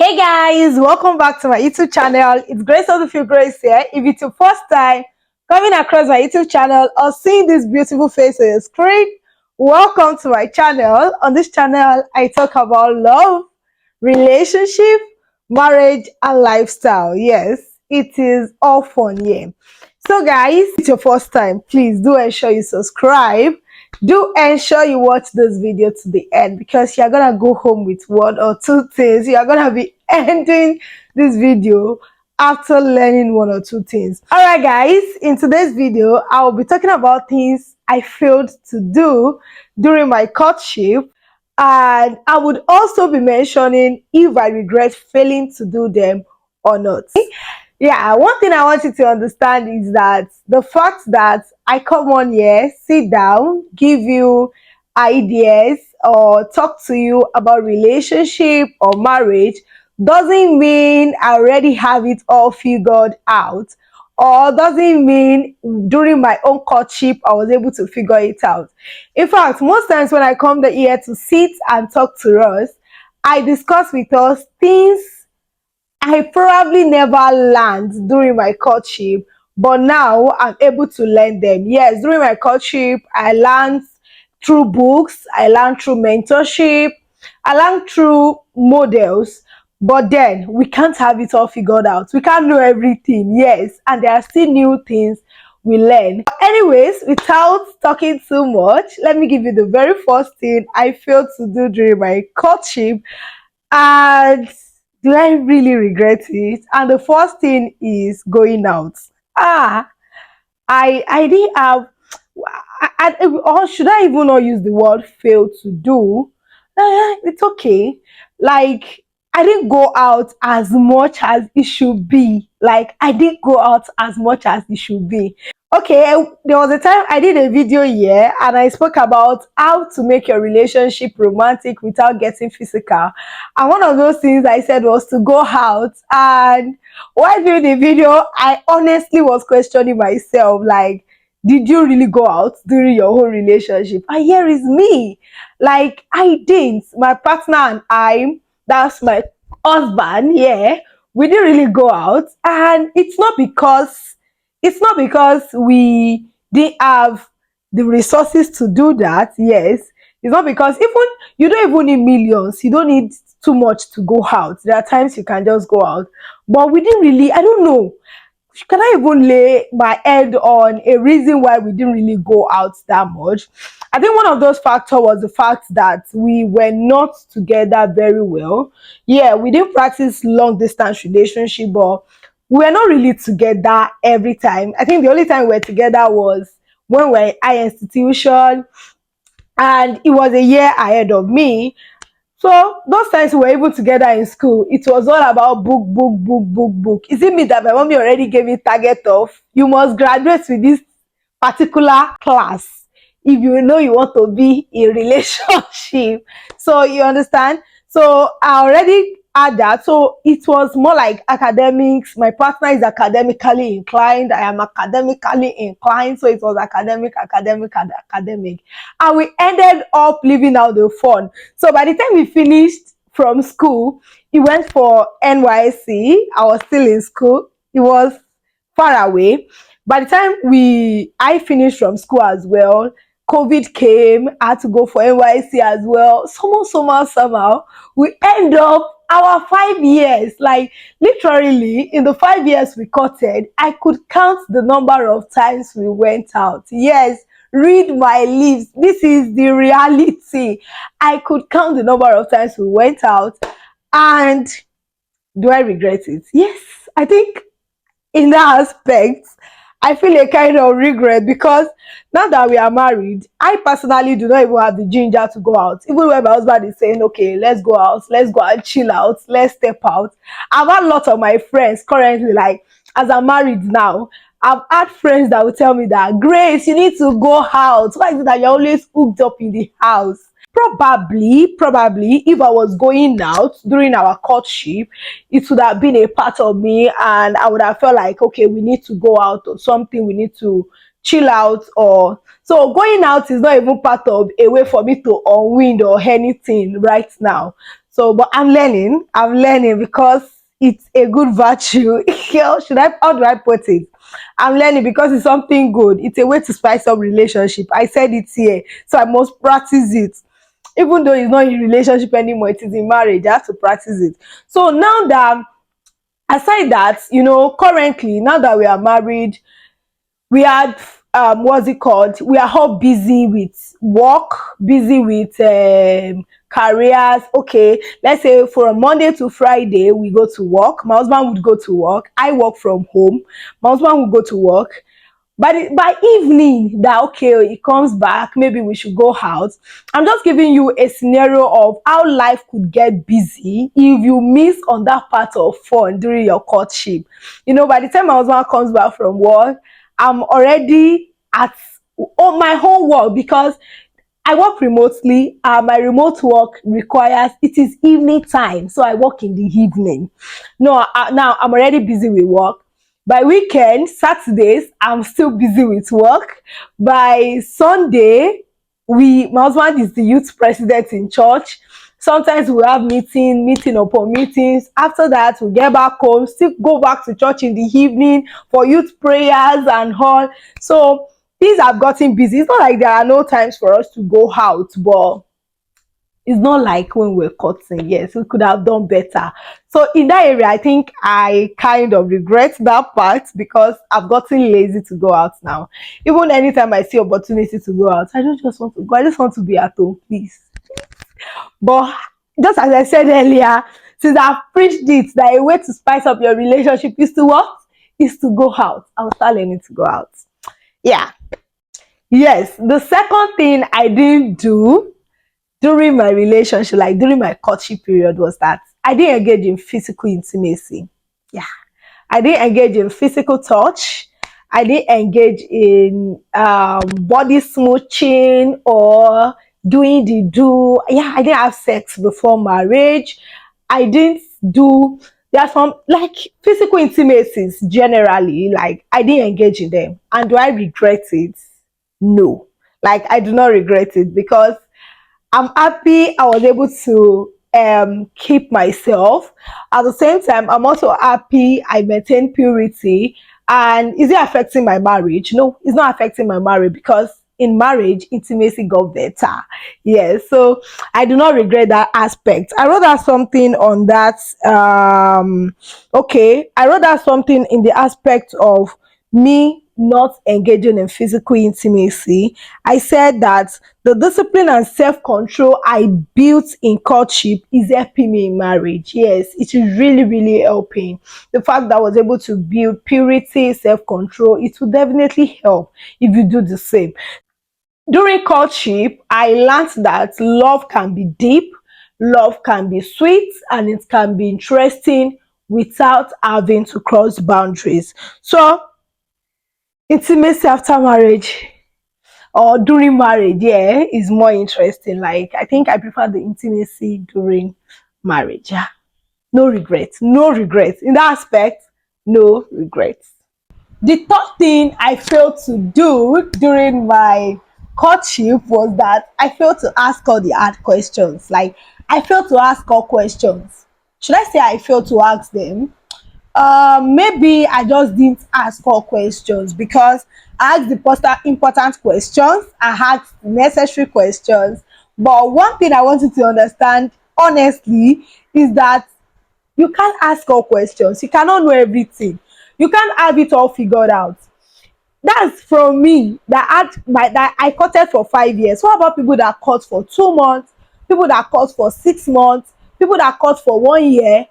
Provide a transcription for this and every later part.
Hey guys, welcome back to my YouTube channel. It's Grace of the PhilGrace here. If it's your first time coming across my YouTube channel or seeing these beautiful faces, great, welcome to my channel. On this channel, I talk about love, relationship, marriage, and lifestyle. Yes, it is all fun here. So guys, if it's your first time, please do ensure you subscribe. Do ensure you watch this video to the end because you're gonna go home with one or two things. You're gonna be ending this video after learning one or two things. All right guys, in today's video I will be talking about things I failed to do during my courtship, and I would also be mentioning if I regret failing to do them or not. Yeah, one thing I want you to understand is that the fact that I come on here, sit down, give you ideas or talk to you about relationship or marriage doesn't mean I already have it all figured out, or doesn't mean during my own courtship I was able to figure it out. In fact, most times when I come here to sit and talk to us, I discuss with us things I probably never learned during my courtship, but now I'm able to learn them. Yes, during my courtship, I learned through books, I learned through mentorship, I learned through models, but then we can't have it all figured out. We can't know everything, yes, and there are still new things we learn. Anyways, without talking too much, let me give you the very first thing I failed to do during my courtship. And do I really regret it? And the first thing is going out. Ah, I didn't have, or should I even not use the word fail to do? It's okay. Like, I didn't go out as much as it should be. Like, I didn't go out as much as it should be. Okay, there was a time I did a video here and I spoke about how to make your relationship romantic without getting physical. And one of those things I said was to go out. And while doing the video, I honestly was questioning myself, like, did you really go out during your whole relationship? And here is me. Like, I didn't. My partner and I, that's my husband, yeah, we didn't really go out. And it's not because we didn't have the resources to do that. Yes, it's not because even you don't even need millions, you don't need too much to go out. There are times you can just go out, but we didn't really, I don't know, can I even lay my head on a reason why we didn't really go out that much? I think one of those factors was the fact that we were not together very well. Yeah, we didn't practice long distance relationship, but we were not really together every time. I think the only time we were together was when we were in high institution, and it was a year ahead of me. So those times we were even together in school, it was all about book, book, book, book, book. Is it me that my mommy already gave me target of you must graduate with this particular class if you know you want to be in relationship? So you understand? So I already had that. So it was more like academics. My partner is academically inclined. I am academically inclined. So it was academic, academic, and academic. And we ended up living out the fun. So by the time we finished from school, he went for NYC. I was still in school. It was far away. By the time I finished from school as well, COVID came. I had to go for NYC as well. Somehow, we end up our 5 years. Like literally, in the 5 years we courted, I could count the number of times we went out. Yes, read my lips. This is the reality. I could count the number of times we went out. And do I regret it? Yes, I think in that aspect, I feel a kind of regret because now that we are married, I personally do not even have the ginger to go out. Even when my husband is saying, okay, let's go out, let's go and chill out, let's step out. I've had lots of my friends currently, like as I'm married now, I've had friends that will tell me that, Grace, you need to go out. Why is it that you're always hooked up in the house? Probably, if I was going out during our courtship, it would have been a part of me, and I would have felt like, okay, we need to go out or something, we need to chill out. Or so going out is not even part of a way for me to unwind or anything right now. So, but I'm learning because it's a good virtue. Should I, how do I put it? I'm learning because it's something good. It's a way to spice up relationship. I said it here, so I must practice it. Even though it's not in relationship anymore, it is in marriage. I have to practice it. So now that, aside that, currently, now that we are married, we had, what's it called, we are all busy with work, busy with careers. Okay, let's say from Monday to Friday we go to work, my husband would go to work, I work from home, my husband would go to work. By evening, that okay, he comes back, maybe we should go out. I'm just giving you a scenario of how life could get busy if you miss on that part of fun during your courtship. By the time my husband comes back from work, I'm already at my whole work, because I work remotely. My remote work requires, it is evening time, so I work in the evening. No, now I'm already busy with work. By weekend, Saturdays, I'm still busy with work. By Sunday, my husband is the youth president in church. Sometimes we have meeting upon meetings. After that, we get back home, still go back to church in the evening for youth prayers and all. So things have gotten busy. It's not like there are no times for us to go out, but it's not like when we're cutting. Yes, we could have done better. So in that area, I think I kind of regret that part, because I've gotten lazy to go out now. Even anytime I see opportunity to go out, I don't just want to go. I just want to be at home, please. But just as I said earlier, since I've preached it, that a way to spice up your relationship is to what? Is to go out. I'll start learning to go out. Yeah. Yes. The second thing I didn't do during my relationship, like during my courtship period, was that I didn't engage in physical intimacy. Yeah. I didn't engage in physical touch. I didn't engage in body smooching or doing the do. Yeah, I didn't have sex before marriage. I didn't do, there are some like physical intimacies generally, like I didn't engage in them. And do I regret it? No. Like I do not regret it, because I'm happy I was able to keep myself. At the same time, I'm also happy I maintained purity. And is it affecting my marriage? No, it's not affecting my marriage, because in marriage, intimacy got better. Yes, so I do not regret that aspect. I wrote out something on that. Okay, I wrote out something in the aspect of me not engaging in physical intimacy. I said that the discipline and self-control I built in courtship is helping me in marriage. Yes, it is really, really helping. The fact that I was able to build purity, self-control, it will definitely help if you do the same. During courtship, I learned that love can be deep, love can be sweet, and it can be interesting without having to cross boundaries. So intimacy after marriage or during marriage, yeah, is more interesting. Like I think I prefer the intimacy during marriage. Yeah. No regrets. No regrets. In that aspect, no regrets. The third thing I failed to do during my courtship was that I failed to ask all the hard questions. Like I failed to ask all questions. Should I say I failed to ask them? Maybe I just didn't ask all questions, because I asked the important questions, I asked the necessary questions. But one thing I want you to understand honestly is that you can't ask all questions. You cannot know everything. You can't have it all figured out. That's from me that I courted for 5 years. What about people that court for 2 months, people that court for 6 months, people that court for 1 year?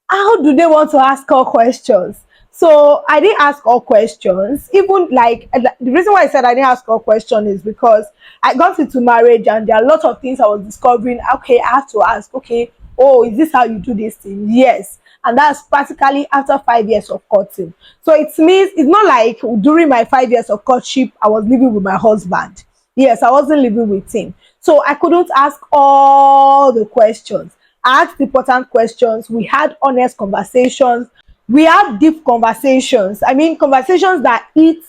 How do they want to ask all questions? So I didn't ask all questions. Even like the reason why I said I didn't ask all questions is because I got into marriage and there are a lot of things I was discovering. Okay, I have to ask, okay, oh, is this how you do this thing? Yes. And that's practically after 5 years of courting. So it means it's not like during my 5 years of courtship, I was living with my husband. Yes, I wasn't living with him. So I couldn't ask all the questions. I asked important questions. We had honest conversations. We had deep conversations. I mean, conversations that eat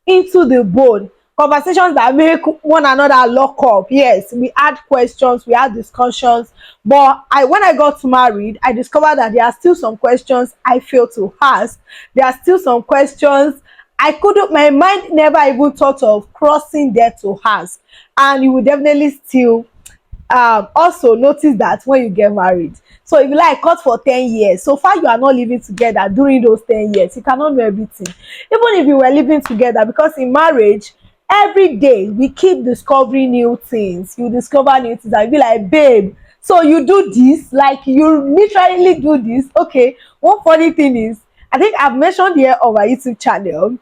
into the bone. conversations that make one another lock up. Yes, we had questions, we had discussions, but when I got married, I discovered that there are still some questions I failed to ask. There are still some questions I couldn't, my mind never even thought of crossing there to ask. And you will definitely still also notice that when you get married. So if you like cut for 10 years, so far you are not living together during those 10 years, you cannot know everything. Even if you were living together, because in marriage, every day we keep discovering new things. You discover new things and be like, babe, so you do this, like you literally do this. Okay, one funny thing is, I think I've mentioned here on my YouTube channel,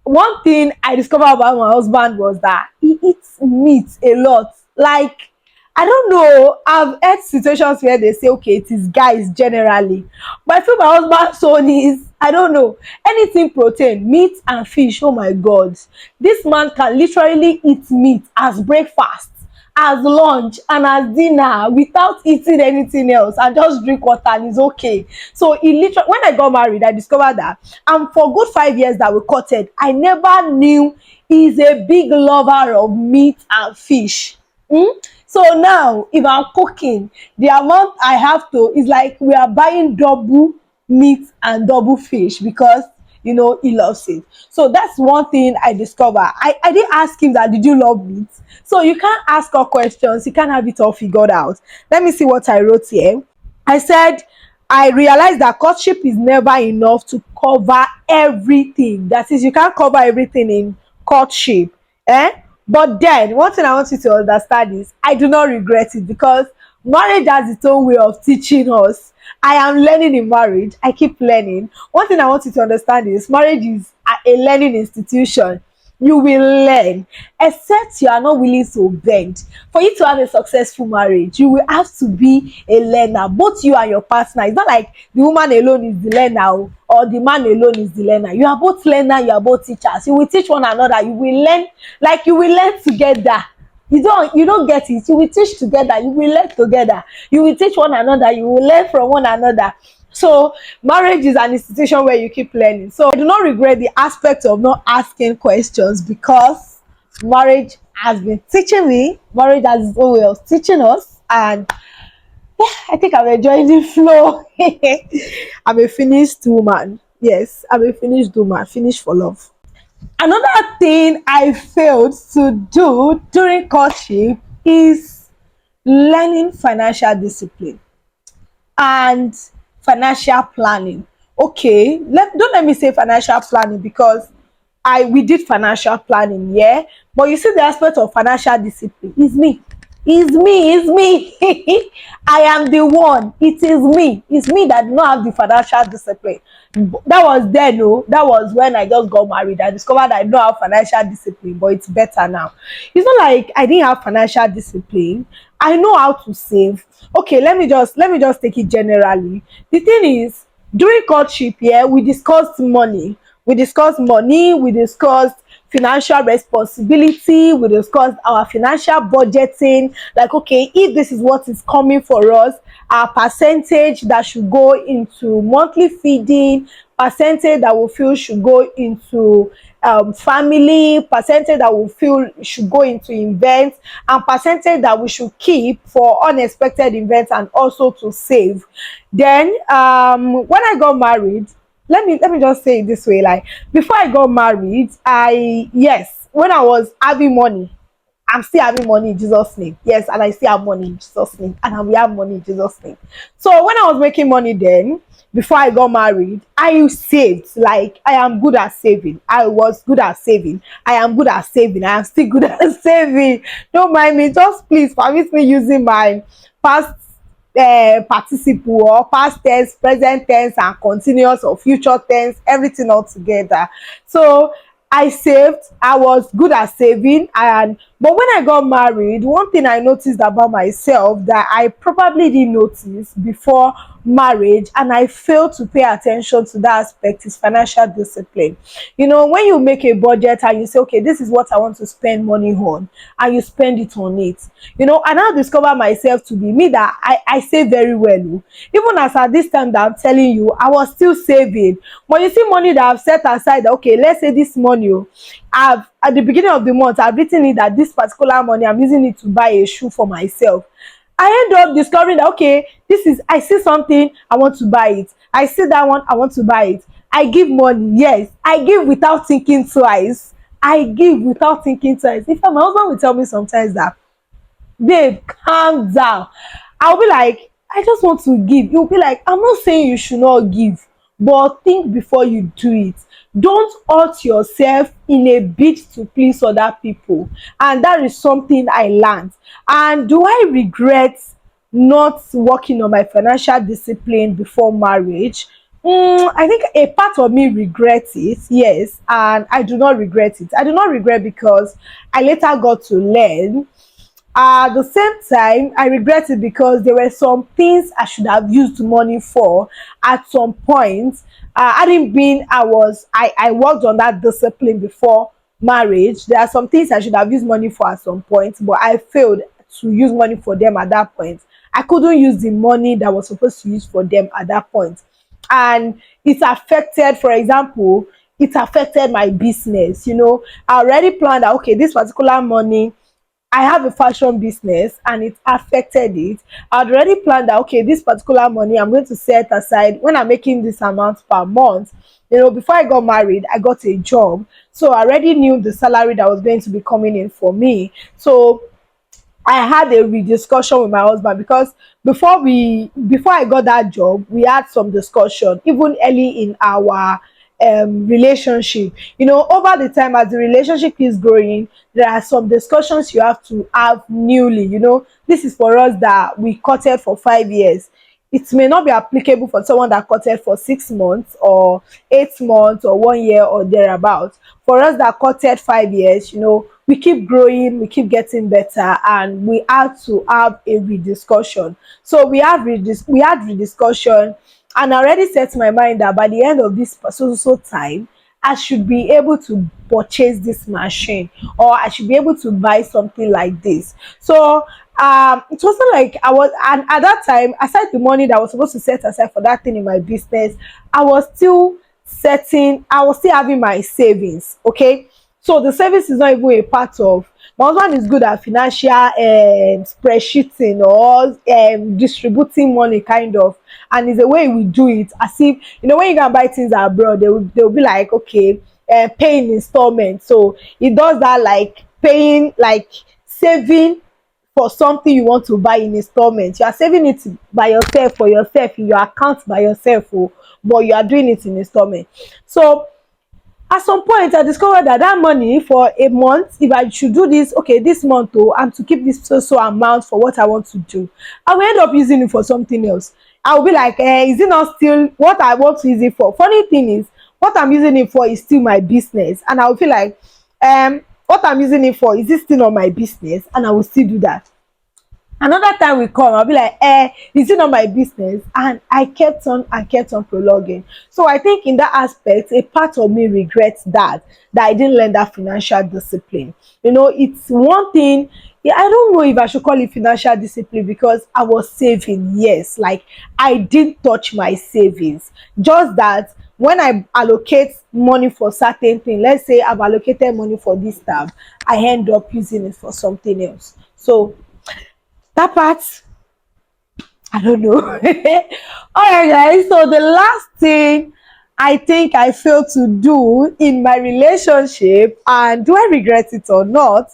one thing I discovered about my husband was that he eats meat a lot. Like, I don't know, I've had situations where they say, okay, it is guys generally. But I feel my husband's own is, I don't know, anything protein, meat and fish. Oh my God. This man can literally eat meat as breakfast, as lunch, and as dinner without eating anything else, and just drink water and it's okay. So he literally, when I got married, I discovered that, and for good 5 years that we courted, I never knew he's a big lover of meat and fish. So now if I'm cooking, the amount I have to is like we are buying double meat and double fish, because he loves it. So that's one thing I discovered. I didn't ask him that, did you love meat? So you can't ask all questions, you can't have it all figured out. Let me see what I wrote here. I said, I realized that courtship is never enough to cover everything. That is, you can't cover everything in courtship. But then, one thing I want you to understand is, I do not regret it, because marriage has its own way of teaching us. I am learning in marriage. I keep learning. One thing I want you to understand is, marriage is a learning institution. You will learn, except you are not willing to bend. For you to have a successful marriage, you will have to be a learner, both you and your partner. It's not like the woman alone is the learner, or the man alone is the learner. You are both learner, you are both teachers. You will teach one another. You will learn, like you will learn together. You don't get it. You will teach together, you will learn together. You will teach one another, you will learn from one another. So marriage is an institution where you keep learning. So I do not regret the aspect of not asking questions, because marriage has been teaching me. Marriage has its own way of teaching us, and yeah, I think I'm enjoying the flow. I'm a finished woman. Yes, I'm a finished woman, finished for love. Another thing I failed to do during courtship is learning financial discipline and financial planning. Okay, don't let me say financial planning, because we did financial planning, yeah. But you see, the aspect of financial discipline is me. Is me. I am the one. It is me. It's me that do not have the financial discipline. That was then, no. That was when I just got married. I discovered I don't have financial discipline, but it's better now. It's not like I didn't have financial discipline. I know how to save. Okay, let me just take it generally. The thing is, during courtship, yeah, we discussed money. We discussed financial responsibility, we discussed our financial budgeting. Like, okay, if this is what is coming for us, our percentage that should go into monthly feeding, percentage that we feel should go into family, percentage that we feel should go into events, and percentage that we should keep for unexpected events, and also to save. Then when I got married, let me just say it this way, like, before I got married, yes, when I was having money, I'm still having money in Jesus' name. Yes, and I still have money in Jesus' name, and I will have money in Jesus' name. So when I was making money then, before I got married, I saved. Like, I am good at saving. I was good at saving. I am good at saving. I am still good at saving. Don't mind me. Just please permit me using my past participle, or past tense, present tense, and continuous or future tense, everything all together. So I saved. I was good at saving. But when I got married, one thing I noticed about myself that I probably didn't notice before marriage, and I failed to pay attention to that aspect, is financial discipline. When you make a budget and you say, okay, this is what I want to spend money on, and you spend it on it. I now discover myself to be me, that I save very well. Even as at this time that I'm telling you, I was still saving. But you see, money that I've set aside, okay, let's say this money, I've at the beginning of the month I've written it that this particular money I'm using it to buy a shoe for myself. I end up discovering that okay, this is I see something, I want to buy it. I see that one, I want to buy it. I give money, yes. I give without thinking twice. I give without thinking twice. In fact, my husband will tell me sometimes that, babe, calm down. I'll be like, I just want to give. You'll be like, I'm not saying you should not give, but think before you do it. Don't hurt yourself in a bid to please other people. And that is something I learned. And do I regret not working on my financial discipline before marriage? I think a part of me regrets it, yes, and I do not regret it. I do not regret because I later got to learn. At the same time, I regret it because there were some things I should have used money for at some point. Hadn't been I worked on that discipline before marriage. There are some things I should have used money for at some point, but I failed to use money for them at that point. I couldn't use the money that was supposed to use for them at that point. And it affected, for example, it affected my business. I already planned that okay, this particular money, I have a fashion business and it affected it. I'd already planned that okay, this particular money I'm going to set aside when I'm making this amount per month. Before I got married, I got a job. So I already knew the salary that was going to be coming in for me. So I had a rediscussion with my husband because before I got that job, we had some discussion even early in our relationship. Over the time as the relationship is growing, there are some discussions you have to have newly. This is for us that we courted for 5 years. It may not be applicable for someone that courted for 6 months or 8 months or 1 year or thereabout. For us that courted 5 years, we keep growing, we keep getting better, and we had to have a rediscussion. So we had rediscussion, and I already set my mind that by the end of this so time, I should be able to purchase this machine, or I should be able to buy something like this. So it wasn't like I was, and at that time, aside the money that I was supposed to set aside for that thing in my business, I was still having my savings. Okay. So the savings is not even a part of. My husband is good at financial spreadsheeting or distributing money kind of, and it's the way we do it. As if when you can buy things abroad, they will be like okay, paying installments. So it does that, like paying, like saving for something you want to buy in installments. You are saving it by yourself, for yourself, in your account by yourself, but you are doing it in installment. So at some point I discovered that money for a month, if I should do this, okay, this month I'm to keep this so amount for what I want to do, I will end up using it for something else. I will be like, is it not still what I want to use it for? Funny thing is, what I'm using it for is still my business, and I will feel like, what I'm using it for, is it still not my business? And I will still do that. Another time will come, I'll be like, is it not my business? And I kept on prolonging. So I think in that aspect, a part of me regrets that I didn't learn that financial discipline. It's one thing. Yeah, I don't know if I should call it financial discipline because I was saving, yes. Like I didn't touch my savings. Just that when I allocate money for certain things, let's say I've allocated money for this tab, I end up using it for something else. So that part, I don't know. All right, guys. So the last thing I think I failed to do in my relationship, and do I regret it or not,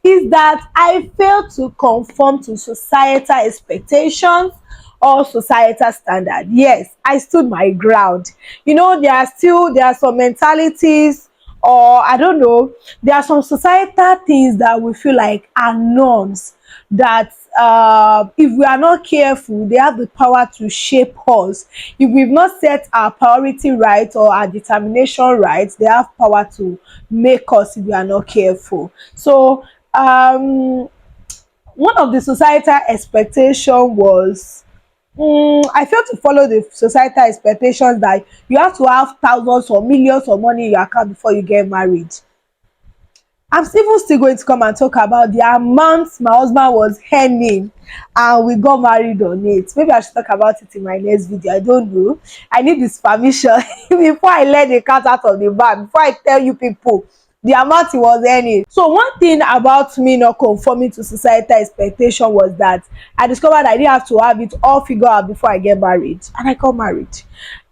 is that I failed to conform to societal expectations or societal standard. Yes, I stood my ground. There are some mentalities, or I don't know, there are some societal things that we feel like are norms that if we are not careful, they have the power to shape us. If we've not set our priority right or our determination right, they have power to make us if we are not careful. So one of the societal expectation was, I failed to follow the societal expectations that you have to have thousands or millions of money in your account before you get married. I'm even still going to come and talk about the amount my husband was earning and we got married on it. Maybe I should talk about it in my next video. I don't know. I need this permission before I let the cat out of the bag, before I tell you people the amount he was earning. So one thing about me not conforming to societal expectation was that I discovered I didn't have to have it all figured out before I get married, and I got married.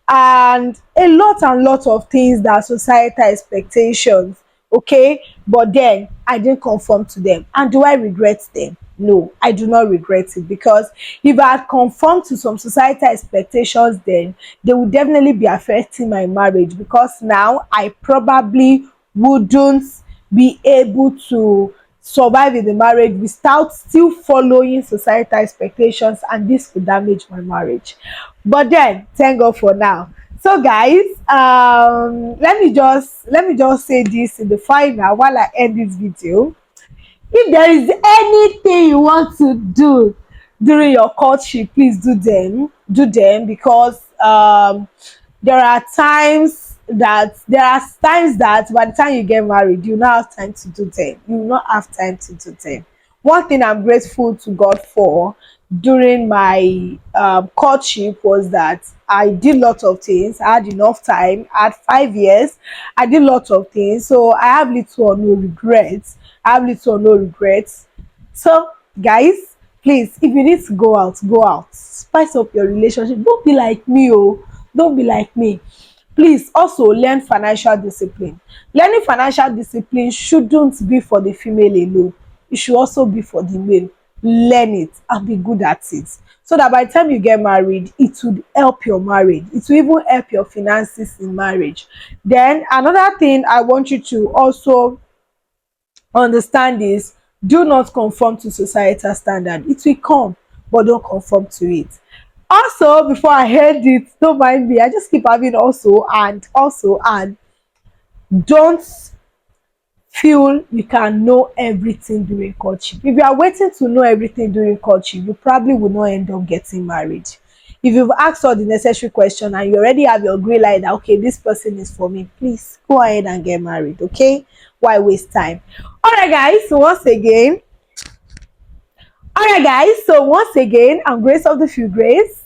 And a lot and lot of things that societal expectations, okay, but then I didn't conform to them. And do I regret them? No, I do not regret it, because if I had conformed to some societal expectations, then they would definitely be affecting my marriage, because now I probably wouldn't be able to survive in the marriage without still following societal expectations, and this could damage my marriage. But then thank God for now. So guys, let me just say this in the final while I end this video. If there is anything you want to do during your courtship, please do them, because there are times that by the time you get married, you not have time to do them. You will not have time to do them. One thing I'm grateful to God for during my courtship was that I did lots of things. I had enough time. I had 5 years. I did lots of things, so I have little or no regrets. I have little or no regrets. So, guys, please, if you need to go out, go out. Spice up your relationship. Don't be like me, oh. Don't be like me. Please also learn financial discipline. Learning financial discipline shouldn't be for the female alone. It should also be for the male. Learn it and be good at it, so that by the time you get married, it would help your marriage. It will even help your finances in marriage. Then another thing I want you to also understand is, do not conform to societal standard. It will come, but don't conform to it. Also, before I end it, don't mind me, I just keep having also and don't feel you can know everything during courtship. If you are waiting to know everything during courtship, you probably will not end up getting married. If you've asked all the necessary questions and you already have your green light that okay, this person is for me, please go ahead and get married. Okay, why waste time? All right guys, so once again I'm Grace of the PhilGrace.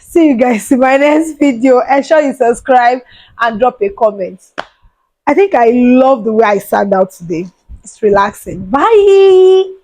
See you guys in my next video. Ensure you subscribe and drop a comment. I think I love the way I sound out today. It's relaxing. Bye.